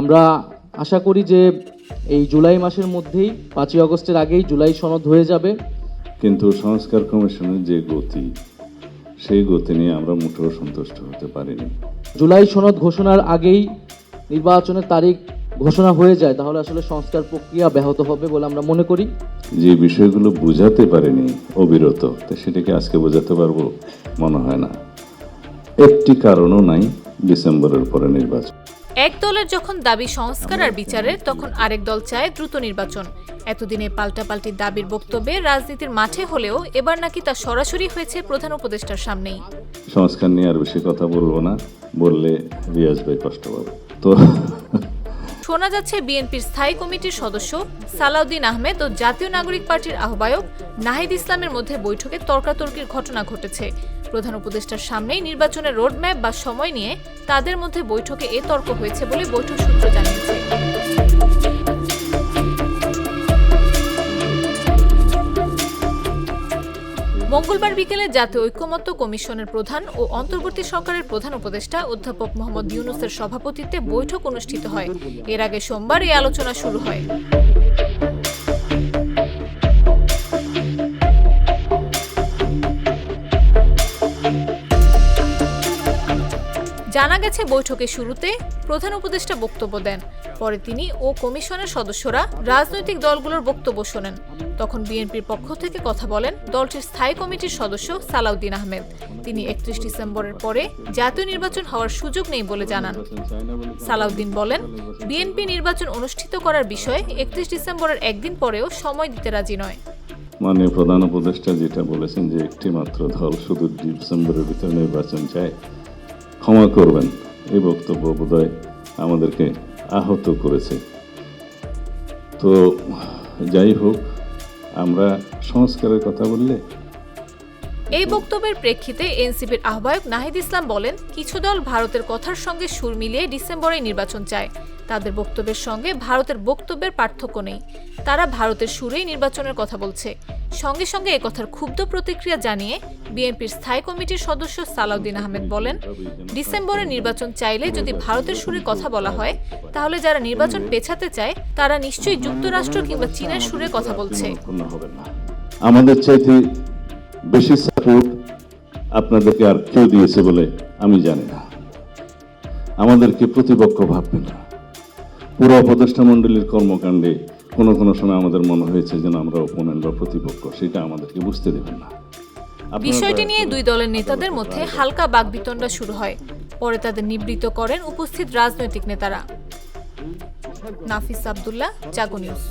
আমরা আশা করি যে এই জুলাই মাসের মধ্যেই 5ই আগস্টের আগেই জুলাই সনদ হয়ে যাবে। কিন্তু সংস্কার কমিশনের যে গতি, সেই গতি নিয়ে আমরা মোটেও সন্তুষ্ট হতে পারিনি। জুলাই সনদ ঘোষণার আগেই নির্বাচনের তারিখ ঘোষণা হয়ে যায়, তাহলে আসলে সংস্কার প্রক্রিয়া ব্যাহত হবে বলে আমরা মনে করি। যে বিষয়গুলো বোঝাতে পারিনি অবিরত, তো সেটাকে আজকে বোঝাতে পারবো মনে হয় না। একটি কারণও নাই ডিসেম্বরের পরে নির্বাচন। এক দলের যখন দাবি সংস্কার আর বিচারের, তখন আরেক দল চায় দ্রুত নির্বাচন। এতদিনে পাল্টাপাল্টি দাবির বক্তব্যে রাজনীতির মাঠে হলেও এবার নাকি তা সরাসরি হয়েছে প্রধান উপদেষ্টার সামনেই। সংস্কার নিয়ে আর বেশি কথা বলবো না, বললে রিয়াজ ভাই কষ্ট পাবে। তো শোনা যাচ্ছে বিএনপির স্থায়ী কমিটির সদস্য সালাউদ্দিন আহমেদ ও জাতীয় নাগরিক পার্টির আহ্বায়ক নাহিদ ইসলামের মধ্যে বৈঠকে তর্কাতর্কির ঘটনা ঘটেছে। প্রধান উপদেষ্টার সামনেই নির্বাচনের রোডম্যাপ বা সময় নিয়ে তাদের মধ্যে বৈঠকে এ তর্ক হয়েছে বলে বৈঠক সূত্র জানিয়েছে। মঙ্গলবার বিকেলে জাতীয় ঐক্যমত্য কমিশনের প্রধান ও অন্তর্বর্তী সরকারের প্রধান উপদেষ্টা অধ্যাপক মোহাম্মদ ইউনূসের সভাপতিত্বে বৈঠক অনুষ্ঠিত হয়। এর আগে সোমবার এই আলোচনা শুরু হয়। জানা গেছে বৈঠকের শুরুতে প্রধান উপদেষ্টা বক্তব্য দেন, পরে তিনি ও কমিশনের সদস্যরা রাজনৈতিক দলগুলোর বক্তব্য শোনেন। তখন বিএনপির পক্ষ থেকে কথা বলেন দলটির স্থায়ী কমিটির সদস্য সালাউদ্দিন আহমেদ। তিনি 31 ডিসেম্বরের পরে জাতীয় নির্বাচন হওয়ার সুযোগ নেই বলে জানান। সালাউদ্দিন বলেন, বিএনপি নির্বাচন অনুষ্ঠিত করার বিষয়ে 31 ডিসেম্বরের একদিন পরেও সময় দিতে রাজি নয়। মাননীয় প্রধান উপদেষ্টা যেটা বলেছেন যে একটি মাত্র দল শুধু ডিসেম্বরের ভিতরে নির্বাচন চায়, ক্ষমা করবেন, এই বক্তব্য বোধহয় আমাদেরকে আহত করেছে। তো যাই হোক, আমরা সংস্কারের কথা বললে এই বক্তব্যের প্রেক্ষিতে এনসিপির আহ্বায়ক নাহিদ ইসলাম বলেন, কিছু দল ভারতের কথার সঙ্গে সুর মিলিয়ে ডিসেম্বরে নির্বাচন চায়। তাদের বক্তব্যের সঙ্গে ভারতের বক্তব্যের পার্থক্য নেই। তারা ভারতের সুরেই নির্বাচনের কথা বলছে। সঙ্গে সঙ্গে একথার ক্ষুব্ধ প্রতিক্রিয়া জানিয়ে বিএনপির স্থায়ী কমিটির সদস্য সালাউদ্দিন আহমেদ বলেন, ডিসেম্বরে নির্বাচন চাইলে যদি ভারতের সুরে কথা বলা হয়, তাহলে যারা নির্বাচন পেছাতে চায় তারা নিশ্চয়ই যুক্তরাষ্ট্র কিংবা চীনের সুরে কথা বলছে। আমাদের চাইতে বেশি সাপোর্ট আপনাদেরকে আর কেউ দিয়েছে বলে আমি জানি না। আমাদেরকে প্রতিপক্ষ ভাববেন না। পুরো উপদেষ্টা মণ্ডলীর কর্মকাণ্ডে কোনো কোনো সময় আমাদের মনে হয়েছে যেন আমরা অপোনেন্ট বা প্রতিপক্ষ, সেটা আমাদেরকে বুঝতে দেবেন না। বিষয়টি নিয়ে দুই দলের নেতাদের মধ্যে হালকা বাকবিতণ্ডা শুরু হয়। পরে তাদের নিবৃত্ত করেন উপস্থিত রাজনৈতিক নেতারা। নাফিস আব্দুল্লাহ, জাগো নিউজ।